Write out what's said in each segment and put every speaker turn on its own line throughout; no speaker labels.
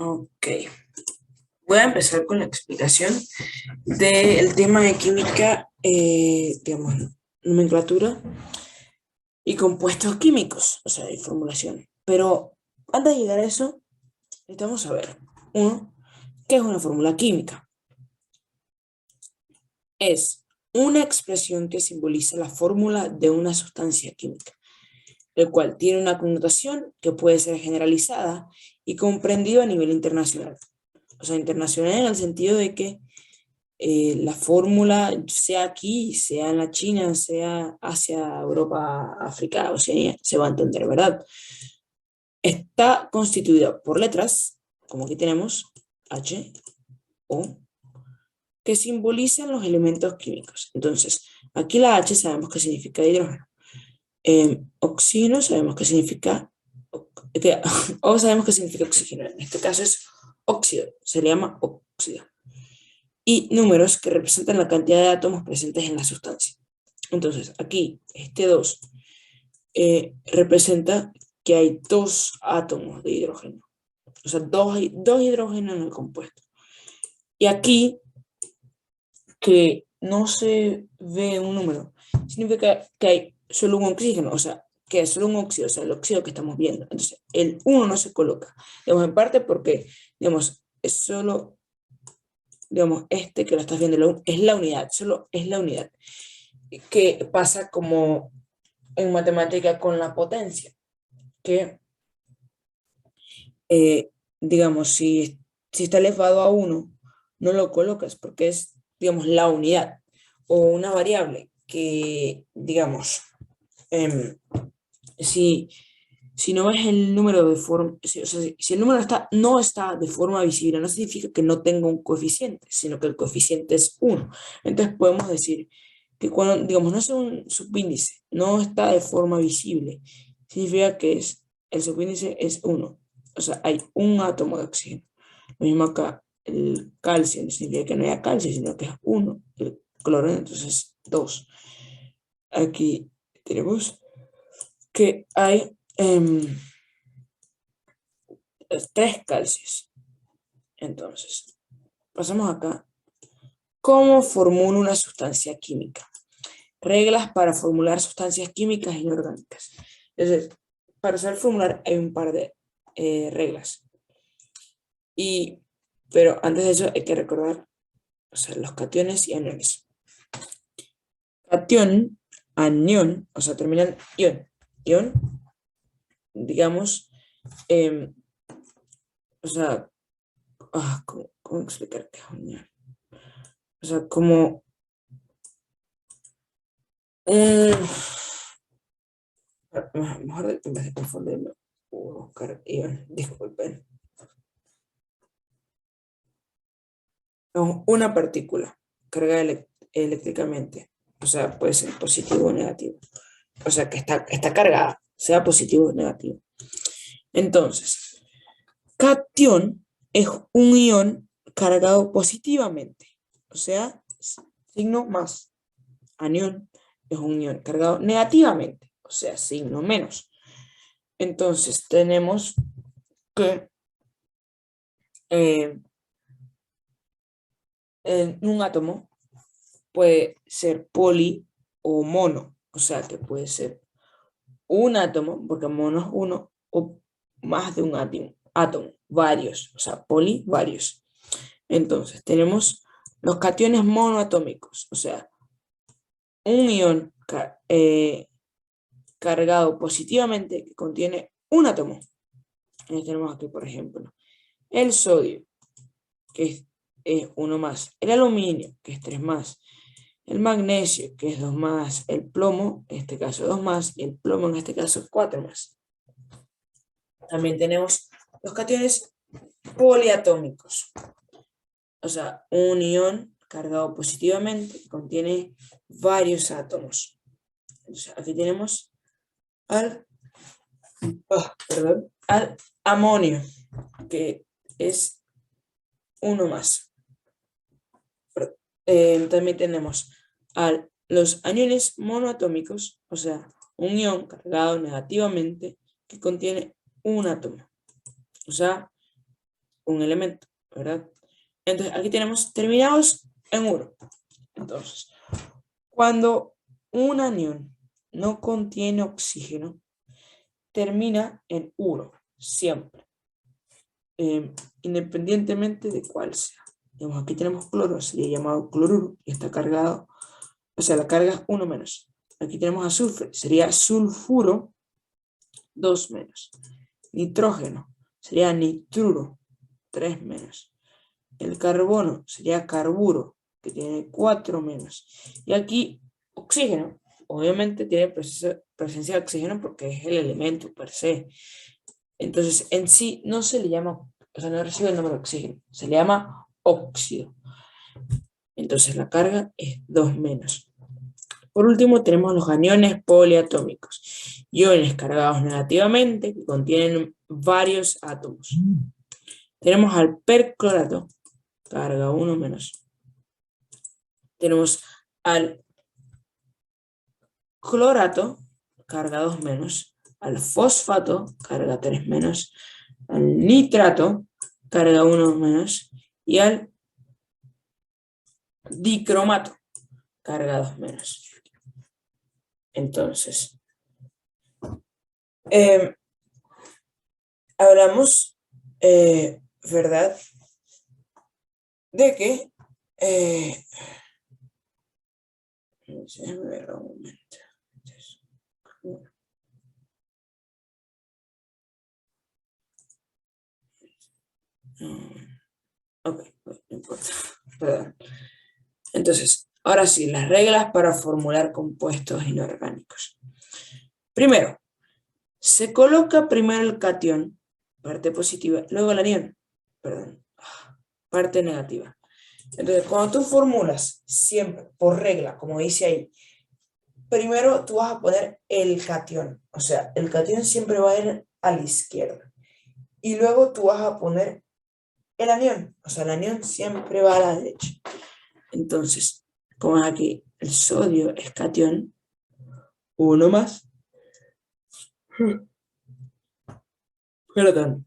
Ok, voy a empezar con la explicación del tema de química, digamos, nomenclatura y compuestos químicos, o sea, y formulación. Pero antes de llegar a eso, necesitamos saber, uno, ¿qué es una fórmula química? Es una expresión que simboliza la fórmula de una sustancia química, el cual tiene una connotación que puede ser generalizada y comprendido a nivel internacional. O sea, internacional en el sentido de que la fórmula, sea aquí, sea en la China, sea Asia, Europa, África, Oceanía, se va a entender, ¿verdad? Está constituida por letras, como aquí tenemos H, O, que simbolizan los elementos químicos. Entonces, aquí la H sabemos que significa hidrógeno. Oxígeno sabemos que significa, O sabemos que significa oxígeno. En este caso es óxido, se le llama óxido. Y números que representan la cantidad de átomos presentes en la sustancia. Entonces, aquí, este 2 representa que hay dos átomos de hidrógeno, o sea, dos hidrógenos en el compuesto. Y aquí, que no se ve un número, significa que hay solo un oxígeno, o sea, que es solo un óxido, o sea, el óxido que estamos viendo. Entonces, el 1 no se coloca, digamos, en parte porque, digamos, es solo, digamos, este que lo estás viendo, es la unidad, solo es la unidad. Que pasa como en matemática con la potencia, que digamos, si está elevado a 1, no lo colocas porque es, digamos, la unidad o una variable que, digamos, em, si, si no ves el número de forma, o sea, si el número no está de forma visible, no significa que no tenga un coeficiente, sino que el coeficiente es 1. Entonces podemos decir que cuando, digamos, no es un subíndice, no está de forma visible, significa que el subíndice es 1. O sea, hay un átomo de oxígeno. Lo mismo acá, el calcio, no significa que no haya calcio, sino que es 1. El cloro, entonces es 2. Aquí tenemos que hay 3 calcios. Entonces, pasamos acá. ¿Cómo formulo una sustancia química? Reglas para formular sustancias químicas inorgánicas. Entonces, para saber formular hay un par de reglas. Pero antes de eso hay que recordar, o sea, los cationes y aniones. Cation, anión, o sea, terminan ion. Ion, digamos, o sea, ¿cómo explicar qué es un ion? O sea, como un... Mejor en vez de confundirme, voy a buscar ion, disculpen. Una partícula cargada eléctricamente, o sea, puede ser positivo o negativo. O sea, que está cargada, sea positivo o negativo. Entonces, cation es un ion cargado positivamente, o sea, signo más. Anión es un ion cargado negativamente, o sea, signo menos. Entonces, tenemos que eh, en un átomo puede ser poli o mono, o sea, que puede ser un átomo, porque mono es uno, o más de un átomo, varios, o sea, poli, varios. Entonces, tenemos los cationes monoatómicos, o sea, un ion cargado positivamente que contiene un átomo. Entonces, tenemos aquí, por ejemplo, el sodio, que es 1 más, el aluminio, que es 3 más, el magnesio, que es 2 más, el plomo, en este caso 2 más, y el plomo en este caso 4 más. También tenemos los cationes poliatómicos, o sea, un ion cargado positivamente que contiene varios átomos. Entonces, aquí tenemos al, al amonio, que es 1 más. También tenemos a los aniones monoatómicos, o sea, un ion cargado negativamente que contiene un átomo, o sea, un elemento, ¿verdad? Entonces, aquí tenemos terminados en 1. Entonces, cuando un anión no contiene oxígeno, termina en 1, siempre, independientemente de cuál sea. Digamos, aquí tenemos cloro, sería llamado cloruro, y está cargado, o sea, la carga es 1 menos. Aquí tenemos azufre, sería sulfuro, 2 menos. Nitrógeno, sería nitruro, 3 menos. El carbono sería carburo, que tiene 4 menos. Y aquí, oxígeno, obviamente tiene presencia de oxígeno porque es el elemento per se. Entonces, en sí no se le llama, o sea, no recibe el nombre de oxígeno, se le llama óxido. Entonces, la carga es 2 menos. Por último, tenemos los aniones poliatómicos, iones cargados negativamente que contienen varios átomos. Tenemos al perclorato, carga 1 menos. Tenemos al clorato, carga 2 menos. Al fosfato, carga 3 menos. Al nitrato, carga 1 menos. Y al dicromato, carga 2 menos. Entonces, hablamos, ¿verdad? De que, déjame ver un momento. Ok, no importa. Perdón. Entonces, ahora sí, las reglas para formular compuestos inorgánicos. Primero, se coloca primero el catión, parte positiva, luego el anión, perdón, parte negativa. Entonces, cuando tú formulas siempre por regla, como dice ahí, primero tú vas a poner el catión, o sea, el catión siempre va a ir a la izquierda. Y luego tú vas a poner el anión, o sea, el anión siempre va a la derecha. Entonces, como es aquí, el sodio es catión, uno más. Perdón,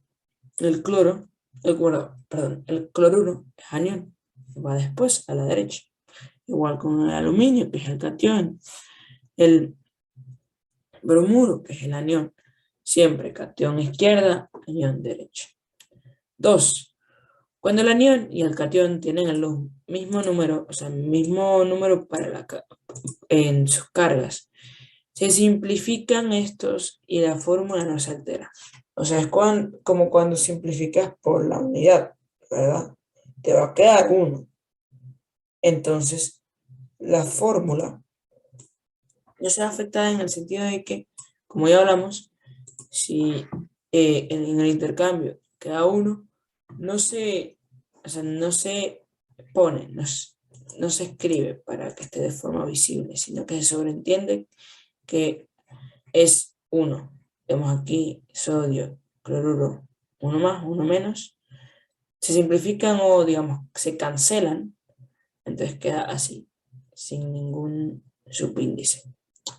el cloro, el cloruro es anión, va después a la derecha. Igual con el aluminio, que es el catión, el bromuro, que es el anión, siempre catión izquierda, anión derecha. 2. Cuando el anión y el catión tienen el mismo número, o sea, el mismo número en sus cargas, se simplifican estos y la fórmula no se altera. O sea, es como cuando simplificas por la unidad, ¿verdad? Te va a quedar 1. Entonces, la fórmula no se ve afectada en el sentido de que, como ya hablamos, si en el intercambio queda 1, no se, o sea, no se pone, no se escribe para que esté de forma visible, sino que se sobreentiende que es 1. Vemos aquí sodio, cloruro, 1 más, 1 menos. Se simplifican o, digamos, se cancelan, entonces queda así, sin ningún subíndice.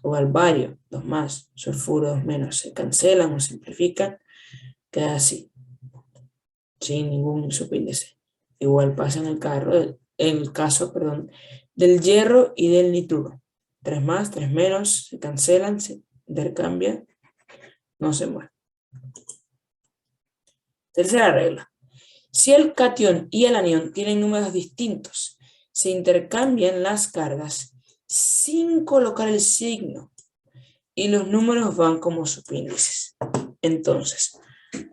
O al bario, 2 más, sulfuro, 2 menos, se cancelan o simplifican, queda así, sin ningún subíndice. Igual pasa en el caso, del hierro y del nitruro. 3 más, 3 menos, se cancelan, se intercambian, no se mueven. Tercera regla. Si el catión y el anión tienen números distintos, se intercambian las cargas sin colocar el signo y los números van como subíndices. Entonces,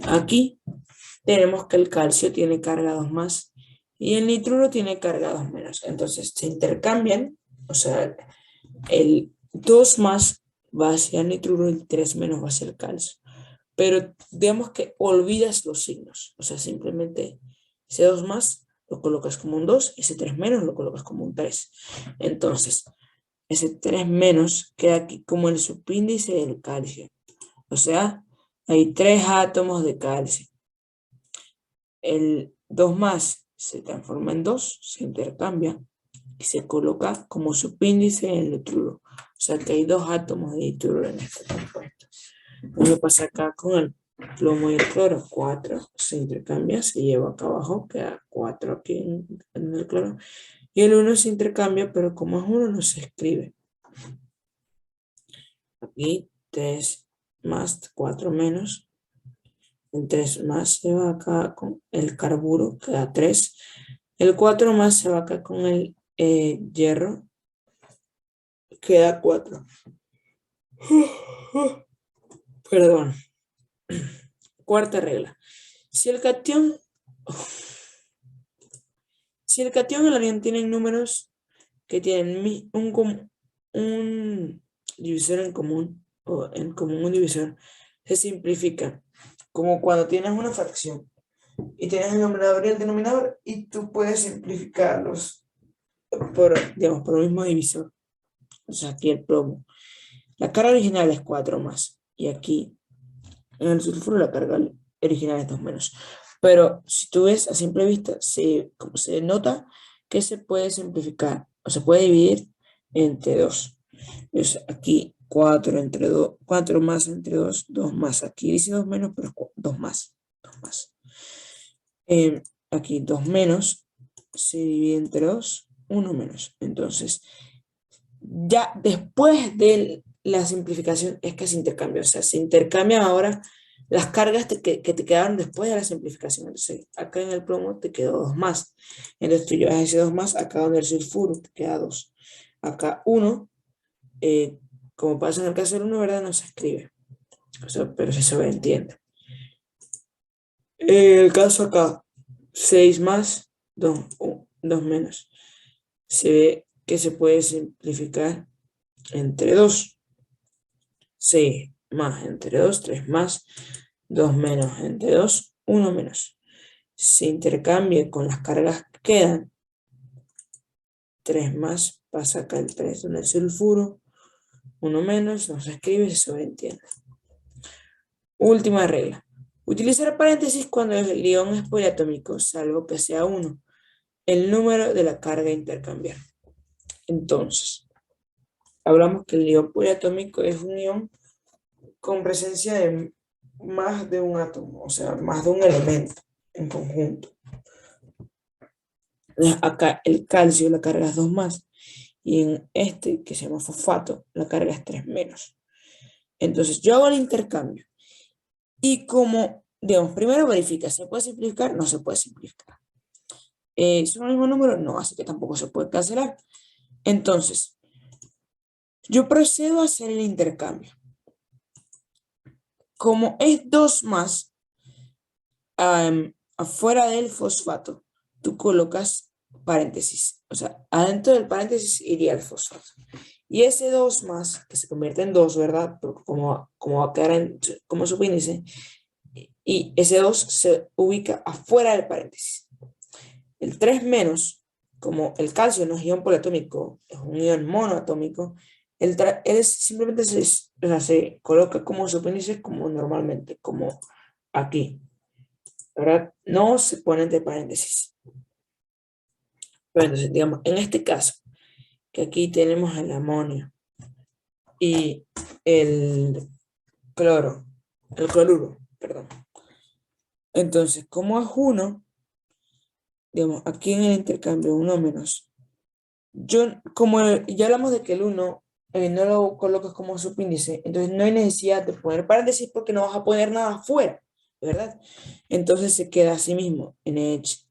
aquí tenemos que el calcio tiene carga 2 más y el nitruro tiene carga 2 menos. Entonces, se intercambian, o sea, el 2 más va hacia el nitruro y el 3 menos va hacia el calcio. Pero digamos que olvidas los signos, o sea, simplemente ese 2 más lo colocas como un 2, ese 3 menos lo colocas como un 3. Entonces, ese 3 menos queda aquí como el subíndice del calcio. O sea, hay 3 átomos de calcio. El 2 más se transforma en 2, se intercambia y se coloca como subíndice en el nitruro. O sea que hay 2 átomos de nitruro en este compuesto. Lo que pasa acá con el plomo y el cloro, 4 se intercambia, se lleva acá abajo, queda 4 aquí en el cloro. Y el 1 se intercambia, pero como es 1 no se escribe. Aquí 3 más 4 menos. El 3 más se va acá con el carburo, queda 3. El 4 más se va acá con el hierro, queda 4. Perdón. Cuarta regla. Si el catión y el anión tienen números que tienen un divisor en común, o en común un divisor, se simplifica. Como cuando tienes una fracción y tienes el numerador y el denominador, y tú puedes simplificarlos por, digamos, por un mismo divisor. O sea, aquí el plomo. La carga original es 4 más. Y aquí, en el sulfuro, la carga original es 2 menos. Pero si tú ves a simple vista, como se nota que se puede simplificar o se puede dividir entre 2. Entonces aquí 4 entre 2, 4 más entre 2, 2 más. Aquí dice 2 menos, pero es 2 más. 2 más. Aquí 2 menos se divide entre 2, 1 menos. Entonces, ya después de la simplificación es que se intercambia. O sea, se intercambian ahora las cargas que te quedaron después de la simplificación. Entonces, acá en el plomo te quedó 2 más. Entonces tú llevas ese 2 más, acá donde el sulfuro te queda 2. Acá 1, como pasa en el caso del 1, ¿verdad? No se escribe. O sea, pero se sobreentiende. El caso acá, 6 más, 2 menos. Se ve que se puede simplificar entre 2. 6 más entre 2, 3 más, 2 menos entre 2, 1 menos. Se intercambia con las cargas que quedan. 3 más pasa acá el 3 en el sulfuro. 1 menos, no se escribe, se sobreentiende. Última regla. Utilizar paréntesis cuando el ion es poliatómico, salvo que sea 1. El número de la carga a intercambiar. Entonces, hablamos que el ion poliatómico es un ion con presencia de más de un átomo, o sea, más de un elemento en conjunto. Acá el calcio, la carga es 2 más, y en este, que se llama fosfato, la carga es 3 menos. Entonces, yo hago el intercambio, y como, digamos, primero verifica, ¿se puede simplificar? No se puede simplificar. ¿Son el mismo número? No, así que tampoco se puede cancelar. Entonces, yo procedo a hacer el intercambio. Como es 2 más, afuera del fosfato, tú colocas paréntesis. O sea, adentro del paréntesis iría el fosfato. Y ese 2 más, que se convierte en 2, ¿verdad? Porque como va a quedar como subíndice, y ese 2 se ubica afuera del paréntesis. El 3 menos, como el calcio no es ion poliatómico, es un ion monoatómico, él simplemente se coloca como subíndice como normalmente, como aquí. ¿Verdad? No se pone entre paréntesis. Pero entonces, digamos, en este caso, que aquí tenemos el amonio y el el cloruro, perdón. Entonces, como es 1, digamos, aquí en el intercambio 1 menos, como ya hablamos de que el 1 no lo colocas como subíndice, entonces no hay necesidad de poner paréntesis porque no vas a poner nada afuera, ¿verdad? Entonces se queda así mismo, NH